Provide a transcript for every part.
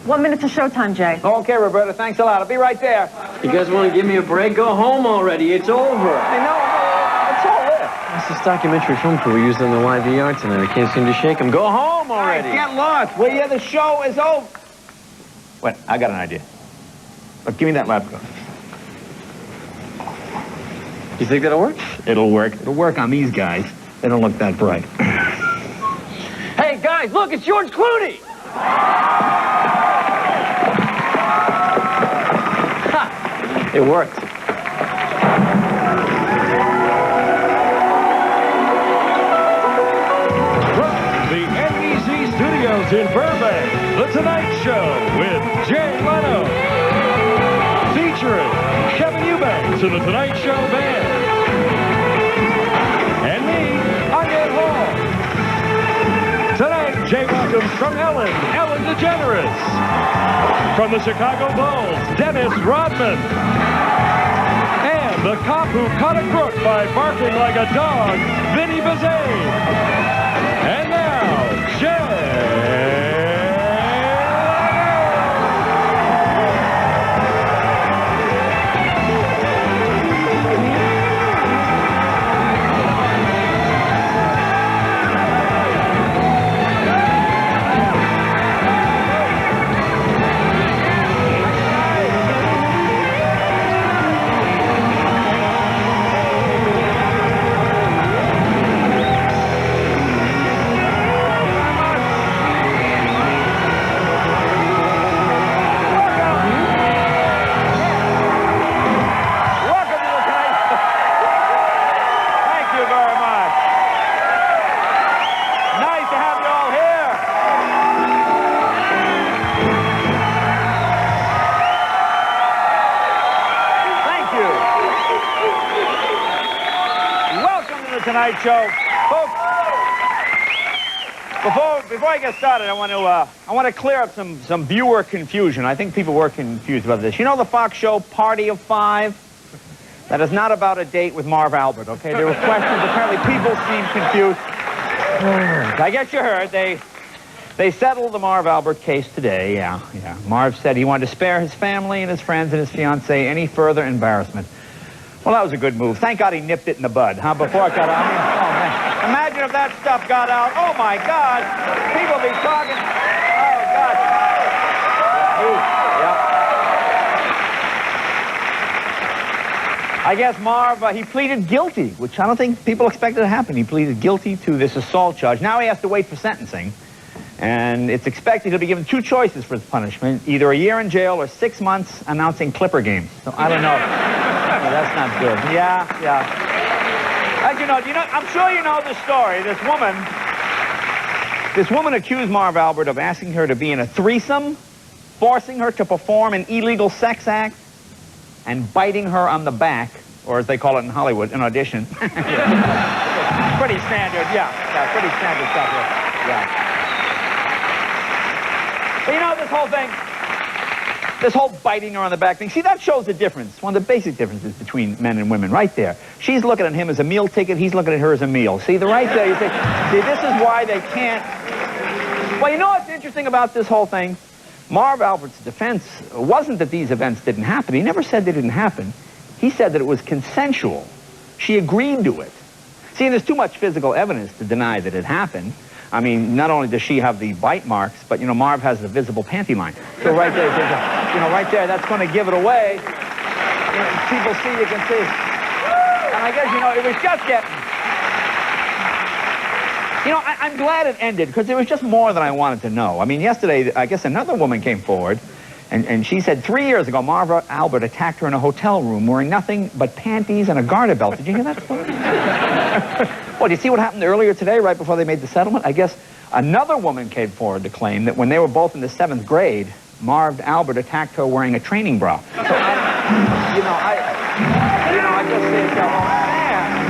1 minute to showtime, Jay. Okay, Roberta, thanks a lot. I'll be right there. You guys want to give me a break? Go home already. It's over. I know. What's all this? That's this documentary film crew we used on the YVR tonight. I can't seem to shake them. Go home already. All right, get lost. Will you? The show is over. Wait, I got an idea. Look, give me that laptop. You think that'll work? It'll work. It'll work on these guys. They don't look that bright. Hey, guys, look, it's George Clooney. Ha! It worked. From the NBC studios in Burbank, The Tonight Show with Jay Leno. Featuring Kevin Eubanks and The Tonight Show Band. And me, Onion Hall. Tonight, Jay welcomes from Ellen DeGeneres. From the Chicago Bulls, Dennis Rodman. And the cop who caught a crook by barking like a dog, Vinny Bazane. And now, Jay. Tonight Show, folks. Before I get started, I want to clear up some viewer confusion. I think people were confused about this. You know the Fox show Party of Five? That is not about a date with Marv Albert. Okay, there were questions. Apparently, people seemed confused. I guess you heard they settled the Marv Albert case today. Yeah. Marv said he wanted to spare his family and his friends and his fiancée any further embarrassment. Well, that was a good move. Thank God he nipped it in the bud, huh? Before it got out. I mean, oh, man. Imagine if that stuff got out. Oh, my God. People be talking. Oh, God. Ooh, yeah. I guess Marv, he pleaded guilty, which I don't think people expected to happen. He pleaded guilty to this assault charge. Now he has to wait for sentencing. And it's expected he'll be given two choices for his punishment, either a year in jail or 6 months announcing Clipper games. So I don't know. No, that's not good. Yeah. As you know, I'm sure you know the story. This woman accused Marv Albert of asking her to be in a threesome, forcing her to perform an illegal sex act, and biting her on the back, or as they call it in Hollywood, an audition. Pretty standard, yeah, pretty standard stuff here. Yeah. But you know, this whole biting her on the back thing, see, that shows the difference, one of the basic differences between men and women, right there. She's looking at him as a meal ticket, he's looking at her as a meal. See, right there, you think, see, this is why they can't... Well, you know what's interesting about this whole thing? Marv Albert's defense wasn't that these events didn't happen. He never said they didn't happen. He said that it was consensual. She agreed to it. See, there's too much physical evidence to deny that it happened. I mean, not only does she have the bite marks, but, you know, Marv has the visible panty line. So right there, right there, that's going to give it away. You know, people see, you can see. And I guess, it was just getting... I'm glad it ended, because it was just more than I wanted to know. I mean, yesterday, I guess another woman came forward, and she said 3 years ago, Marv Albert attacked her in a hotel room wearing nothing but panties and a garter belt. Did you hear that story? Well, do you see what happened earlier today, right before they made the settlement? I guess another woman came forward to claim that when they were both in the 7th grade, Marv Albert attacked her wearing a training bra. So, I just say, oh, man.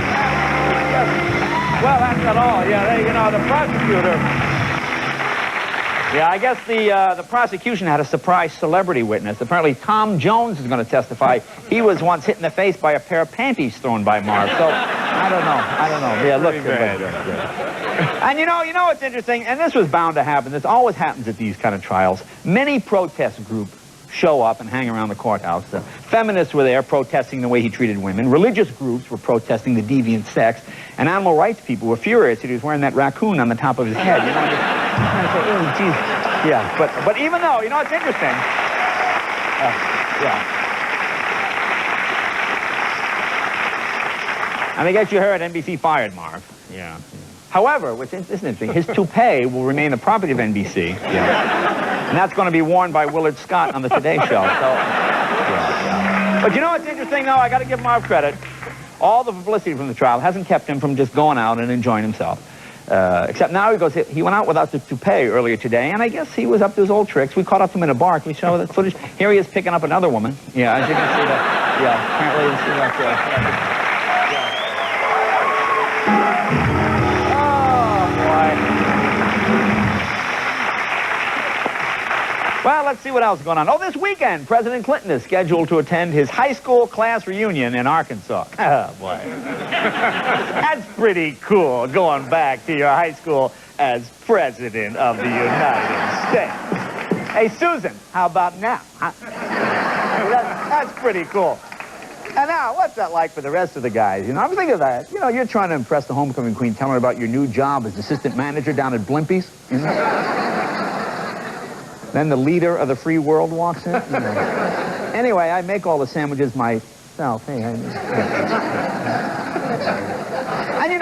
Well, that's not all. Yeah, the prosecutor. Yeah, I guess the prosecution had a surprise celebrity witness. Apparently, Tom Jones is going to testify. He was once hit in the face by a pair of panties thrown by Marv. So, I don't know. Yeah, look. And you know what's interesting? And this was bound to happen. This always happens at these kind of trials. Many protest groups show up and hang around the courthouse. The feminists were there protesting the way he treated women. Religious groups were protesting the deviant sex. And animal rights people were furious that he was wearing that raccoon on the top of his head. You know, just say, oh, geez. Yeah, but even though, you know, it's interesting. Yeah. And I guess you heard NBC fired Marv. Yeah. However, which isn't interesting, his toupee will remain the property of NBC. Yeah. And that's going to be worn by Willard Scott on the Today Show. So, yeah. But you know what's interesting, though? I got to give Marv credit. All the publicity from the trial hasn't kept him from just going out and enjoying himself. Except now he went out without the toupee earlier today, and I guess he was up to his old tricks. We caught up to him in a bar. Can we show that footage? Here he is picking up another woman. Yeah, as you can see that. Yeah, apparently you can see that. Well, let's see what else is going on. Oh, this weekend, President Clinton is scheduled to attend his high school class reunion in Arkansas. Oh, boy. That's pretty cool, going back to your high school as President of the United States. Hey, Susan, how about now? Huh? That's pretty cool. And now, what's that like for the rest of the guys? You know, I'm thinking of that. You know, you're trying to impress the homecoming queen, telling her about your new job as assistant manager down at Blimpie's. You know? Then the leader of the free world walks in. You know. Anyway, I make all the sandwiches myself. Hey, and you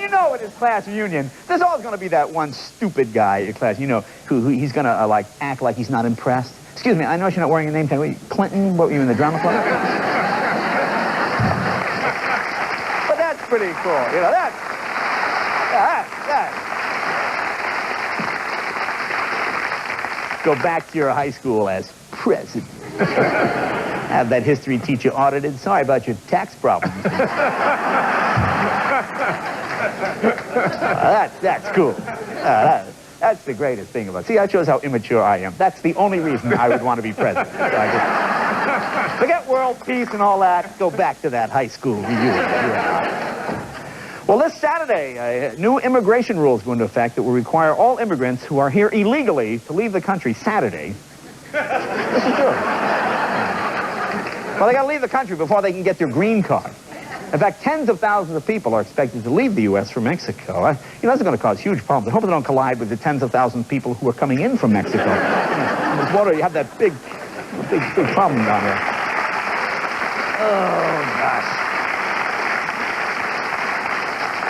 know at his class reunion, there's always going to be that one stupid guy at your class, you know, who he's going to, like, act like he's not impressed. Excuse me, I know you're not wearing a name tag. Clinton? What, were you in the drama club? But that's pretty cool, you know, that. Go back to your high school as president. Have that history teacher audited. Sorry about your tax problems. That's cool. That's the greatest thing about it. See, that shows how immature I am. That's the only reason I would want to be president. So forget world peace and all that. Go back to that high school reunion. Yeah. Well, this Saturday, new immigration rules go into effect that will require all immigrants who are here illegally to leave the country Saturday. This is true. Well, they got to leave the country before they can get their green card. In fact, tens of thousands of people are expected to leave the U.S. from Mexico. You know, that's going to cause huge problems. I hope they don't collide with the tens of thousands of people who are coming in from Mexico. With water, you have that big problem down there. Oh, gosh.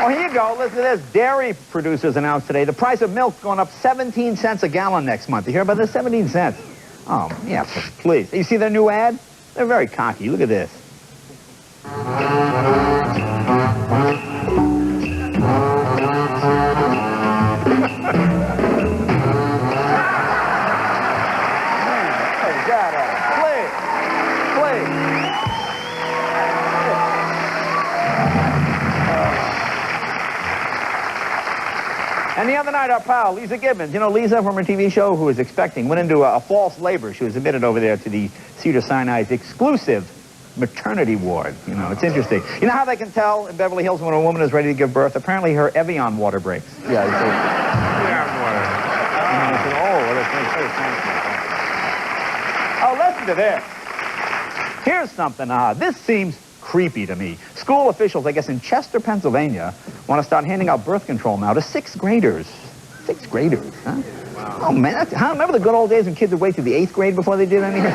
Oh, here you go. Listen to this. Dairy producers announced today the price of milk going up 17 cents a gallon next month. You hear about this? 17 cents. Oh, yeah, please. You see their new ad? They're very cocky. Look at this. And the other night, our pal, Lisa Gibbons, you know, Lisa from her TV show, who was expecting, went into a false labor. She was admitted over there to the Cedars-Sinai's exclusive maternity ward. You know, it's interesting. You know how they can tell in Beverly Hills when a woman is ready to give birth? Apparently her Evian water breaks. Yeah, you see. Evian water. Oh, listen to this. Here's something odd. This seems creepy to me. School officials, I guess in Chester, Pennsylvania, want to start handing out birth control now to 6th graders. 6th graders, huh? Wow. Oh, man. Remember the good old days when kids would wait till the 8th grade before they did anything?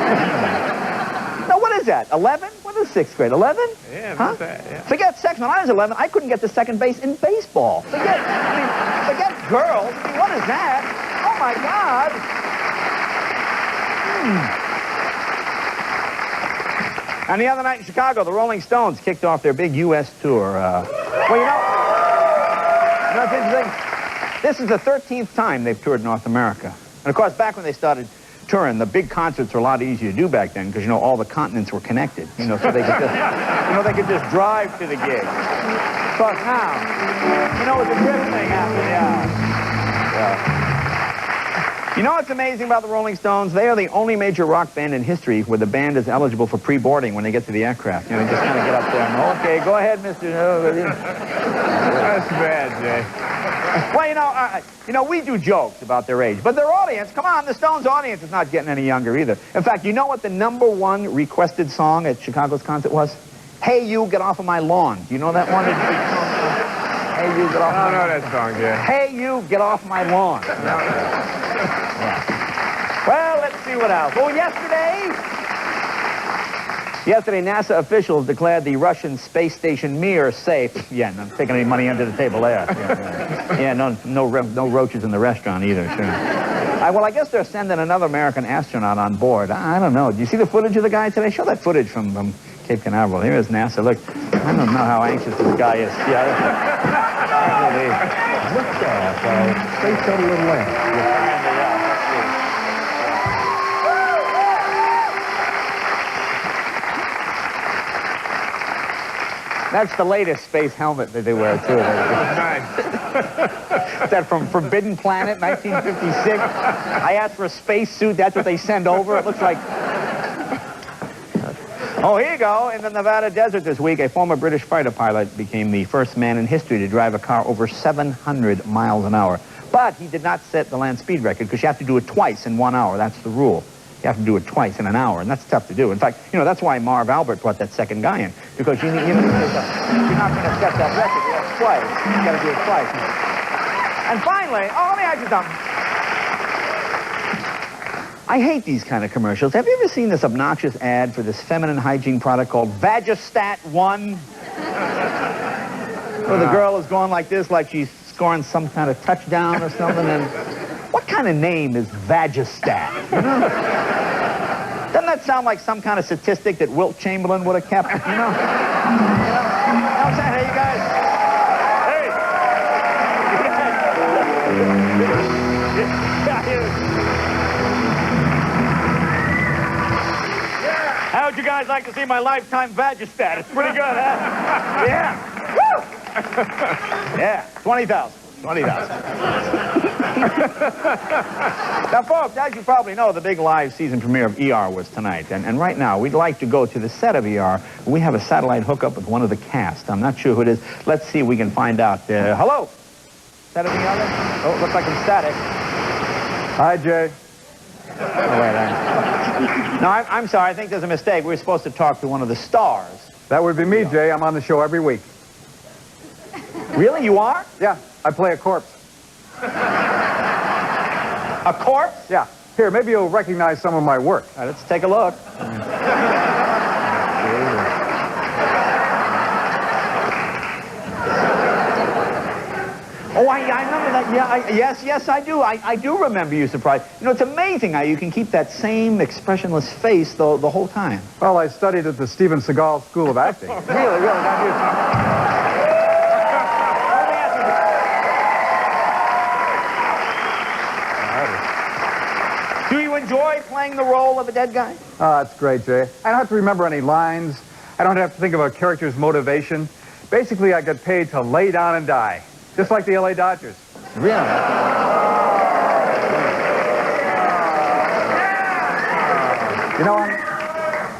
Now, what is that? 11? What is 6th grade? 11? Yeah, huh? that, yeah. Forget sex. When I was 11, I couldn't get to second base in baseball. Forget girls. I mean, what is that? Oh, my God. And the other night in Chicago, the Rolling Stones kicked off their big U.S. tour. Well, you know what's interesting? This is the 13th time they've toured North America. And, of course, back when they started touring, the big concerts were a lot easier to do back then because, you know, all the continents were connected. You know, so they could just, they could just drive to the gig. Of course, now, with the drift thing happening, yeah. You know what's amazing about the Rolling Stones? They are the only major rock band in history where the band is eligible for pre-boarding when they get to the aircraft. You know, they just kind of get up there and, okay, go ahead, Mr. That's bad, Jay. Well, you know, we do jokes about their age, but their audience, come on, the Stones' audience is not getting any younger either. In fact, you know what the #1 requested song at Chicago's concert was? Hey, You, Get Off of My Lawn. Do you know that one? Hey, you, get off my lawn. I don't know that song, Jay. Hey, you, get off my lawn. Yeah. Well, let's see what else. Well, yesterday, NASA officials declared the Russian space station Mir safe. Yeah, not taking any money under the table there. Yeah, no roaches in the restaurant either, sure. Well, I guess they're sending another American astronaut on board. I don't know. Do you see the footage of the guy today? Show that footage from Cape Canaveral. Here is NASA. Look, I don't know how anxious this guy is. Yeah. Space shuttle little land. That's the latest space helmet that they wear, too. Nice. Is that from Forbidden Planet, 1956? I asked for a space suit. That's what they send over. It looks like... Oh, here you go. In the Nevada desert this week, a former British fighter pilot became the first man in history to drive a car over 700 miles an hour. But he did not set the land speed record because you have to do it twice in 1 hour. That's the rule. You have to do it twice in an hour, and that's tough to do. In fact, you know, that's why Marv Albert brought that second guy in, because you're not going to set that record. You have twice. You got to do it twice. And finally, let me ask you something. I hate these kind of commercials. Have you ever seen this obnoxious ad for this feminine hygiene product called Vagistat 1? Where the girl is going like this, like she's scoring some kind of touchdown or something, and what kind of name is Vagistat? You know? Doesn't that sound like some kind of statistic that Wilt Chamberlain would have kept, you know? You know what I'm saying? Hey, you guys. How'd you guys like to see my lifetime Vagistat? It's pretty good, huh? Yeah. Woo! Yeah, 20,000. 20,000. Now, folks, as you probably know, the big live season premiere of ER was tonight. And right now, we'd like to go to the set of ER. We have a satellite hookup with one of the cast. I'm not sure who it is. Let's see if we can find out. Hello? Set of ER? Oh, looks like I'm static. Hi, Jay. Oh, wait, No, I'm sorry. I think there's a mistake. We were supposed to talk to one of the stars. That would be me, Jay. I'm on the show every week. Really? You are? Yeah, I play a corpse. A corpse? Yeah. Here, maybe you'll recognize some of my work. All right, let's take a look. Oh, I remember that. Yeah, yes, I do. I do remember you surprised. You know, it's amazing how you can keep that same expressionless face the whole time. Well, I studied at the Steven Seagal School of Acting. Really? Now you... Do you enjoy playing the role of a dead guy? Oh, that's great, Jay. I don't have to remember any lines. I don't have to think of a character's motivation. Basically, I get paid to lay down and die, just like the LA Dodgers. Really? You know,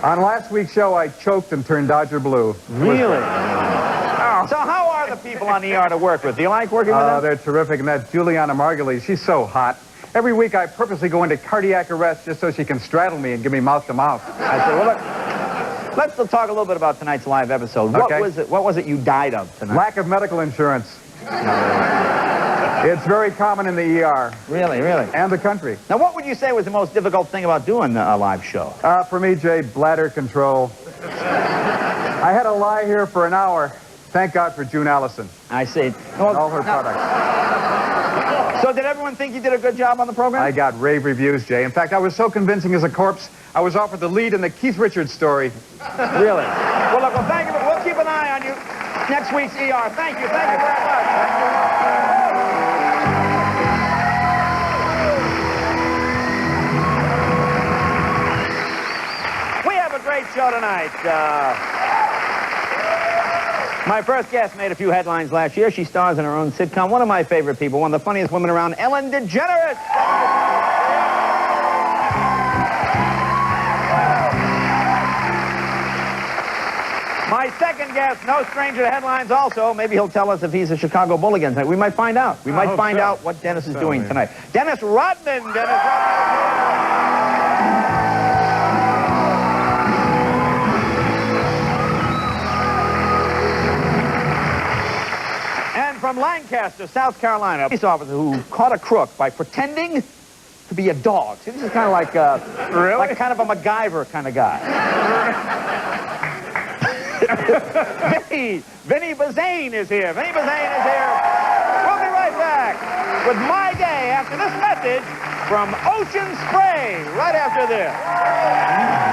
on last week's show, I choked and turned Dodger blue. Really? Oh, so how are the people on ER to work with? Do you like working with them? Oh, they're terrific. And that Juliana Margulies, she's so hot. Every week I purposely go into cardiac arrest just so she can straddle me and give me mouth to mouth. I said, well, look, let's still talk a little bit about tonight's live episode. Okay. What was it you died of tonight? Lack of medical insurance. It's very common in the ER. Really? And the country. Now, what would you say was the most difficult thing about doing a live show? For me, Jay, bladder control. I had to lie here for an hour. Thank God for June Allison. I see. And all her products. So did everyone think you did a good job on the program? I got rave reviews, Jay. In fact, I was so convincing as a corpse, I was offered the lead in the Keith Richards story. Really? Well, look, thank you. We'll keep an eye on you next week's ER. Thank you very much. We have a great show tonight. My first guest made a few headlines last year. She stars in her own sitcom. One of my favorite people, one of the funniest women around, Ellen DeGeneres. my second guest, no stranger to headlines also. Maybe he'll tell us if he's a Chicago Bull again tonight. We might find out. We might find out what Dennis is doing tonight. Dennis Rodman. Dennis Rodman. And from Lancaster, South Carolina, a police officer who caught a crook by pretending to be a dog. See, this is kind of like like kind of a MacGyver kind of guy. Vinny Bazane is here. Vinny Bazane is here. We'll be right back with My Day after this message from Ocean Spray. Right after this.